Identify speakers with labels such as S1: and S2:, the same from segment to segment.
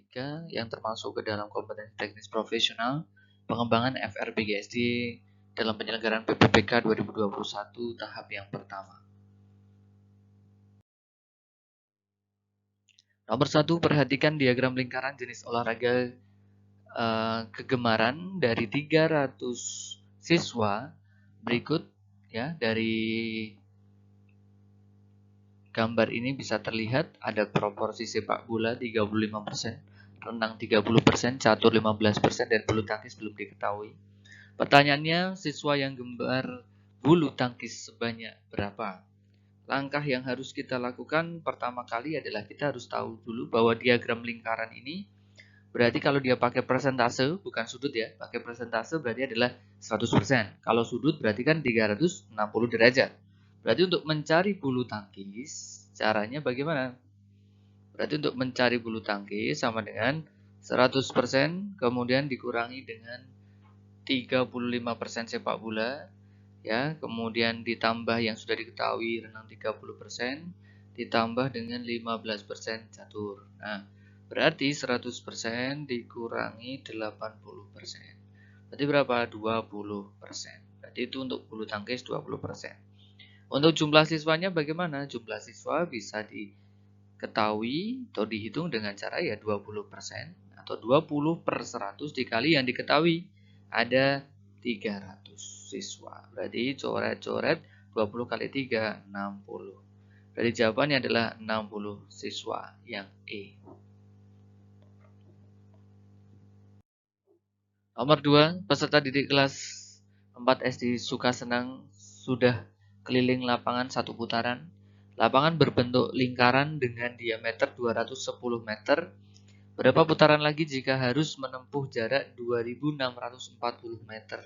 S1: 3 yang termasuk ke dalam kompetensi teknis profesional pengembangan FRBGSD dalam penyelenggaraan PPPK 2021 tahap yang pertama. Nomor 1, perhatikan diagram lingkaran jenis olahraga kegemaran dari 300 siswa berikut ya. Dari gambar ini bisa terlihat ada proporsi sepak bola 35%, renang 30%, catur 15%, dan bulu tangkis belum diketahui. Pertanyaannya, siswa yang gemar bulu tangkis sebanyak berapa? Langkah yang harus kita lakukan pertama kali adalah kita harus tahu dulu bahwa diagram lingkaran ini berarti kalau dia pakai persentase, bukan sudut ya, pakai persentase berarti adalah 100%. Kalau sudut berarti kan 360 derajat. Berarti untuk mencari bulu tangkis, caranya bagaimana? Berarti untuk mencari bulu tangkis sama dengan 100% kemudian dikurangi dengan 35% sepak bola, ya, kemudian ditambah yang sudah diketahui renang 30%, ditambah dengan 15% catur. Nah, berarti 100% dikurangi 80%. Berarti berapa? 20%. Berarti itu untuk bulu tangkis 20%. Untuk jumlah siswanya bagaimana? Jumlah siswa bisa diketahui atau dihitung dengan cara ya 20% atau 20/100 dikali yang diketahui. Ada 300 siswa. Berarti coret-coret 20 kali 3, 60. Berarti jawabannya adalah 60 siswa yang E. Nomor 2, peserta didik kelas 4 SD Sukasenang sudah keliling lapangan 1 putaran. Lapangan berbentuk lingkaran dengan diameter 210 meter. Berapa putaran lagi jika harus menempuh jarak 2640 meter?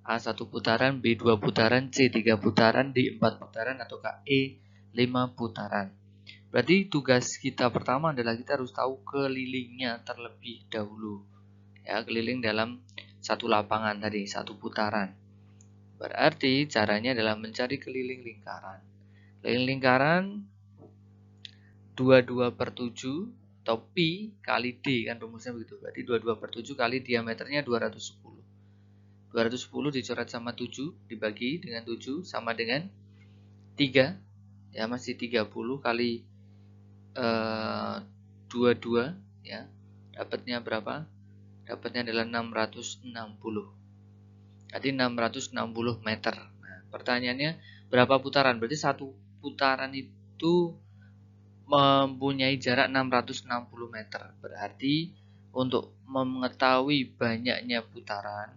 S1: A1 putaran, B2 putaran, C3 putaran, D4 putaran, atau E5 putaran. Berarti tugas kita pertama adalah kita harus tahu kelilingnya terlebih dahulu. Ya, keliling dalam satu lapangan tadi, satu putaran. Berarti caranya adalah mencari keliling lingkaran. Keliling lingkaran 22/7 atau pi kali D, kan rumusnya begitu. Berarti 22/7 kali diameternya 210. 210 dicoret sama 7 dibagi dengan 7 sama dengan 3, ya, masih 30 kali 22, ya, dapatnya berapa? Dapatnya adalah 660. Jadi 660 meter. Nah, pertanyaannya berapa putaran? Berarti satu putaran itu mempunyai jarak 660 meter. Berarti untuk mengetahui banyaknya putaran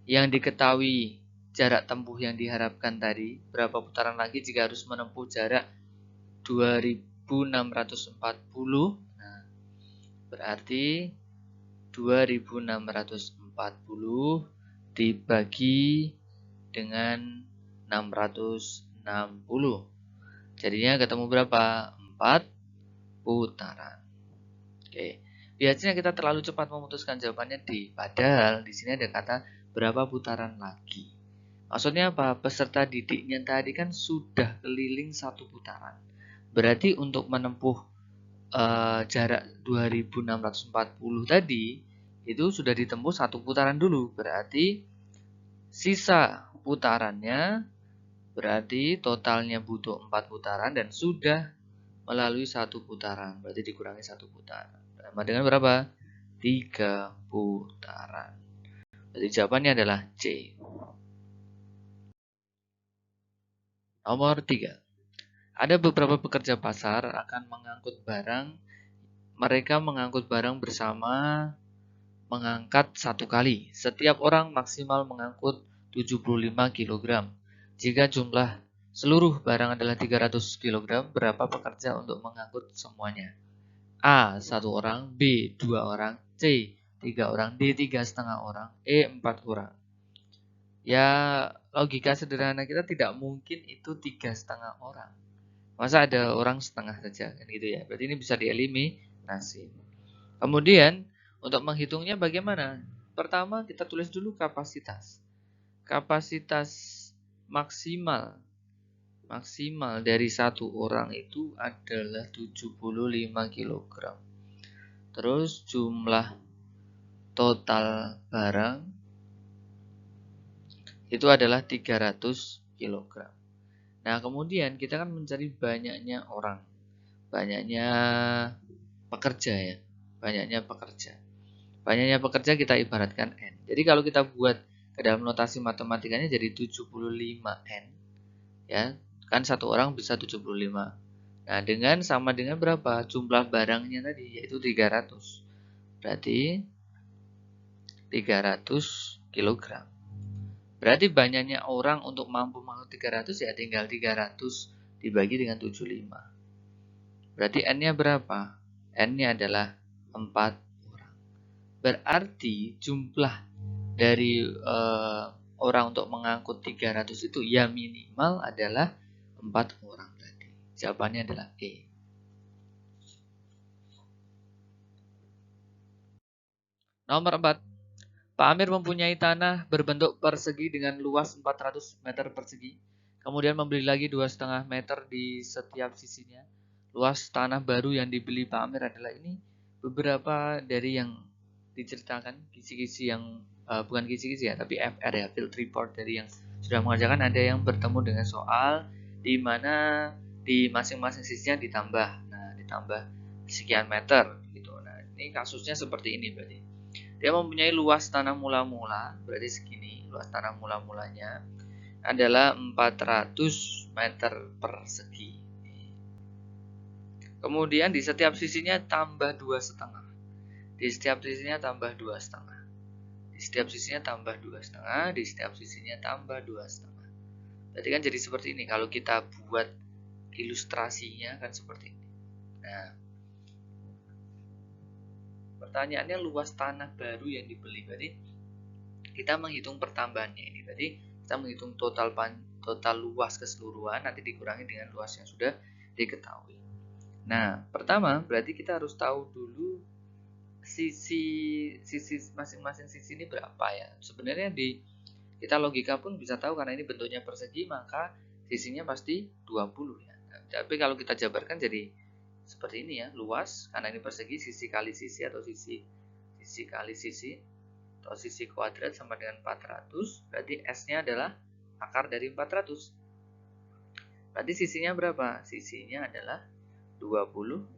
S1: yang diketahui jarak tempuh yang diharapkan tadi, berapa putaran lagi jika harus menempuh jarak 2640. Nah, berarti 2640 dibagi dengan 660. Jadinya ketemu berapa? 4 putaran. Oke. Biasanya kita terlalu cepat memutuskan jawabannya D. Padahal di sini ada kata berapa putaran lagi. Maksudnya apa? Peserta didiknya tadi kan sudah keliling 1 putaran. Berarti untuk menempuh jarak 2640 tadi itu sudah ditempuh 1 putaran dulu. Berarti sisa putarannya berarti totalnya butuh 4 putaran dan sudah melalui 1 putaran. Berarti dikurangi 1 putaran. Sama dengan berapa? 3 putaran. Jadi jawabannya adalah C. Nomor 3. Ada beberapa pekerja pasar akan mengangkut barang. Mereka mengangkut barang bersama mengangkat 1 kali. Setiap orang maksimal mengangkut 75 kg. Jika jumlah seluruh barang adalah 300 kg, berapa pekerja untuk mengangkut semuanya? A. 1 orang, B. 2 orang, C. 3 orang, D. 3,5 orang, E. 4 orang. Ya, logika sederhana kita tidak mungkin itu 3,5 orang. Masa ada orang setengah saja, kan gitu ya. Berarti ini bisa dieliminasi. Kemudian, untuk menghitungnya bagaimana? Pertama, kita tulis dulu kapasitas. Kapasitas maksimal dari 1 orang itu adalah 75 kg. Terus jumlah total barang itu adalah 300 kg. Nah, kemudian kita kan mencari banyaknya orang, banyaknya pekerja ya, banyaknya pekerja. Banyaknya pekerja kita ibaratkan N. Jadi kalau kita buat ke dalam notasi matematikanya jadi 75N. Ya, kan satu orang bisa 75. Nah, dengan sama dengan berapa? Jumlah barangnya tadi, yaitu 300. Berarti 300 kg. Berarti banyaknya orang untuk mampu mengangkut 300 ya tinggal 300 dibagi dengan 75. Berarti N-nya berapa? N-nya adalah 4 orang. Berarti jumlah dari orang untuk mengangkut 300 itu ya minimal adalah 4 orang tadi. Jawabannya adalah E. Nomor 4. Pak Amir mempunyai tanah berbentuk persegi dengan luas 400 meter persegi. Kemudian membeli lagi 2,5 meter di setiap sisinya. Luas tanah baru yang dibeli Pak Amir adalah ini beberapa dari yang diceritakan, kisi-kisi yang bukan kisi-kisi ya, tapi FR ya, field report dari yang sudah mengerjakan. Ada yang bertemu dengan soal di mana di masing-masing sisinya ditambah. Nah, ditambah sekian meter gitu. Nah, ini kasusnya seperti ini berarti. Dia mempunyai luas tanah mula-mula, berarti segini, luas tanah mula-mulanya adalah 400 meter persegi. Kemudian di setiap sisinya tambah 2,5. Di setiap sisinya tambah 2,5. Di setiap sisinya tambah 2,5, di setiap sisinya tambah 2,5. Berarti kan jadi seperti ini kalau kita buat ilustrasinya kan seperti ini. Nah, pertanyaannya luas tanah baru yang dibeli, berarti kita menghitung pertambahannya ini. Berarti kita menghitung total luas keseluruhan nanti dikurangi dengan luas yang sudah diketahui. Nah, pertama berarti kita harus tahu dulu sisi masing-masing sisi ini berapa ya. Sebenarnya di kita logika pun bisa tahu karena ini bentuknya persegi maka sisinya pasti 20 ya. Nah, tapi kalau kita jabarkan jadi seperti ini ya, luas karena ini persegi, sisi kali sisi atau sisi kali sisi atau sisi kuadrat sama dengan 400, berarti S-nya adalah akar dari 400. Berarti sisinya berapa? Sisinya adalah 20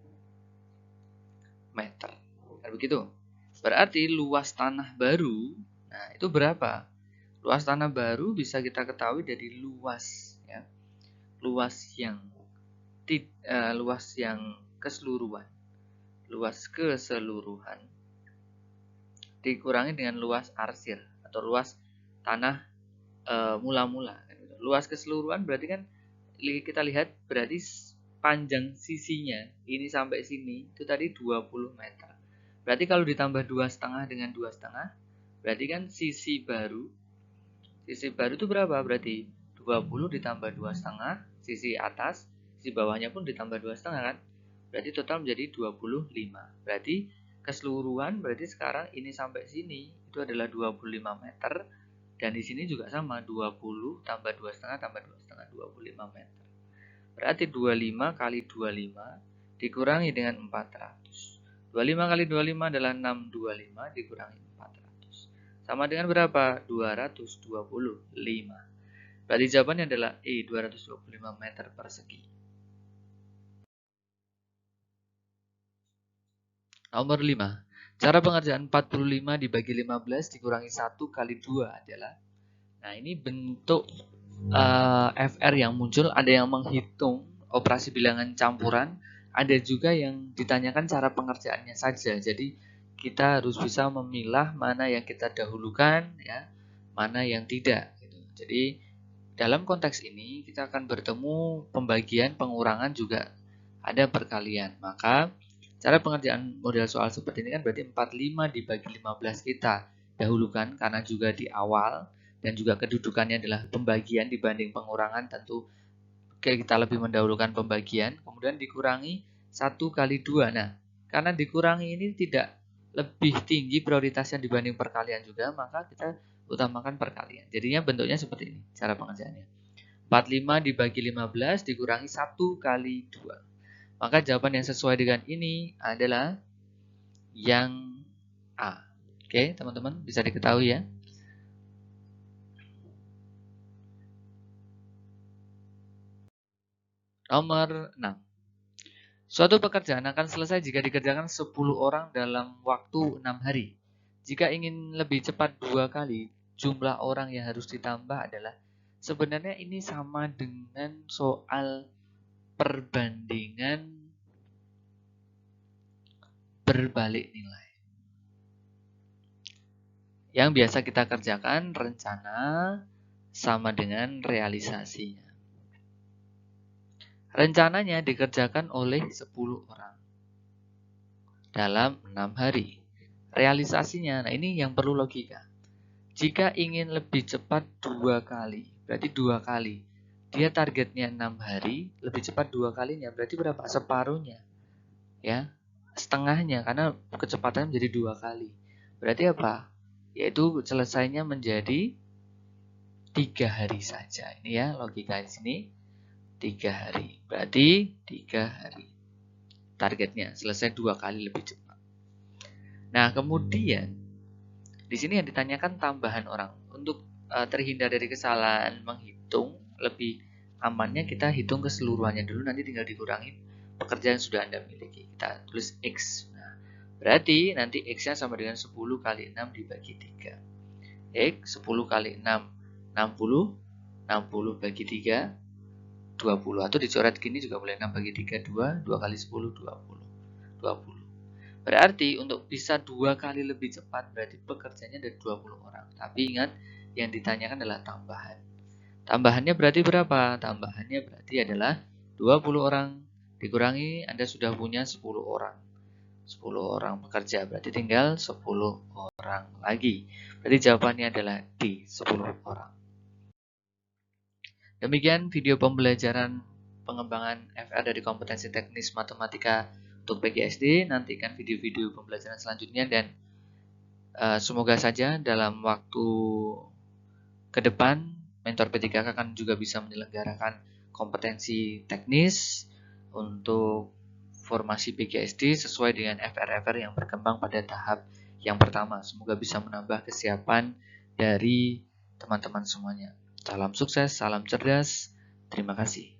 S1: meter. Kan begitu? Berarti luas tanah baru, nah itu berapa? Luas tanah baru bisa kita ketahui dari luas ya. Luas yang keseluruhan. Luas keseluruhan dikurangi dengan luas arsir atau luas tanah mula-mula. Luas keseluruhan berarti kan kita lihat berarti panjang sisinya ini sampai sini itu tadi 20 meter. Berarti kalau ditambah 2,5 dengan 2,5 berarti kan sisi baru itu berapa? Berarti 20 ditambah 2,5 sisi atas, sisi bawahnya pun ditambah 2,5 kan? Berarti total menjadi 25. Berarti keseluruhan berarti sekarang ini sampai sini itu adalah 25 meter dan di sini juga sama 20 tambah 2,5 tambah 2,5 25 meter. Berarti 25 kali 25 dikurangi dengan 400. 25 kali 25 adalah 625 dikurangi 400. Sama dengan berapa? 225. Berarti jawabannya adalah E, 225 meter persegi. Nomor 5. Cara pengerjaan 45 dibagi 15 dikurangi 1 kali 2 adalah. Nah, ini bentuk FR yang muncul. Ada yang menghitung operasi bilangan campuran. Ada juga yang ditanyakan cara pengerjaannya saja. Jadi, kita harus bisa memilah mana yang kita dahulukan, ya, mana yang tidak. Gitu. Jadi, dalam konteks ini, kita akan bertemu pembagian, pengurangan juga ada perkalian. Maka, cara pengerjaan model soal seperti ini kan berarti 45 dibagi 15 kita dahulukan karena juga di awal dan juga kedudukannya adalah pembagian dibanding pengurangan, tentu kita lebih mendahulukan pembagian, kemudian dikurangi 1 kali 2. Nah, karena dikurangi ini tidak lebih tinggi prioritasnya dibanding perkalian juga, maka kita utamakan perkalian. Jadinya bentuknya seperti ini cara pengerjaannya. 45 dibagi 15 dikurangi 1 kali 2. Maka jawaban yang sesuai dengan ini adalah yang A. Oke, teman-teman bisa diketahui ya. Nomor 6. Suatu pekerjaan akan selesai jika dikerjakan 10 orang dalam waktu 6 hari. Jika ingin lebih cepat 2 kali, jumlah orang yang harus ditambah adalah, sebenarnya ini sama dengan soal perbandingan berbalik nilai. Yang biasa kita kerjakan rencana sama dengan realisasinya. Rencananya dikerjakan oleh 10 orang dalam 6 hari. Realisasinya, nah ini yang perlu logika. Jika ingin lebih cepat 2 kali, berarti 2 kali. Dia targetnya 6 hari, lebih cepat 2 kalinya, berarti berapa? Separuhnya. Ya, setengahnya, karena kecepatan menjadi 2 kali. Berarti apa? Yaitu selesainya menjadi 3 hari saja. Ini ya, logika di sini. 3 hari. Berarti 3 hari. Targetnya selesai 2 kali lebih cepat. Nah, kemudian di sini yang ditanyakan tambahan orang. Untuk terhindar dari kesalahan menghitung, lebih amannya kita hitung keseluruhannya dulu, nanti tinggal dikurangi pekerjaan yang sudah Anda miliki. Kita tulis X. Nah, berarti nanti X-nya sama dengan 10 kali 6 dibagi 3. X 10 kali 6, 60. 60 bagi 3, 20. Atau dicoret gini juga boleh, 6 bagi 3, 2. 2 kali 10, 20. 20. Berarti untuk bisa 2 kali lebih cepat, berarti pekerjanya ada 20 orang. Tapi ingat, yang ditanyakan adalah tambahan. Tambahannya berarti berapa? Tambahannya berarti adalah 20 orang dikurangi Anda sudah punya 10 orang. 10 orang pekerja, berarti tinggal 10 orang lagi. Berarti jawabannya adalah D, 10 orang. Demikian video pembelajaran pengembangan FR dari kompetensi teknis matematika untuk PGSD. Nantikan video-video pembelajaran selanjutnya dan semoga saja dalam waktu ke depan Mentor P3K akan juga bisa menyelenggarakan kompetensi teknis untuk formasi PGSD sesuai dengan FR-FR yang berkembang pada tahap yang pertama. Semoga bisa menambah kesiapan dari teman-teman semuanya. Salam sukses, salam cerdas, terima kasih.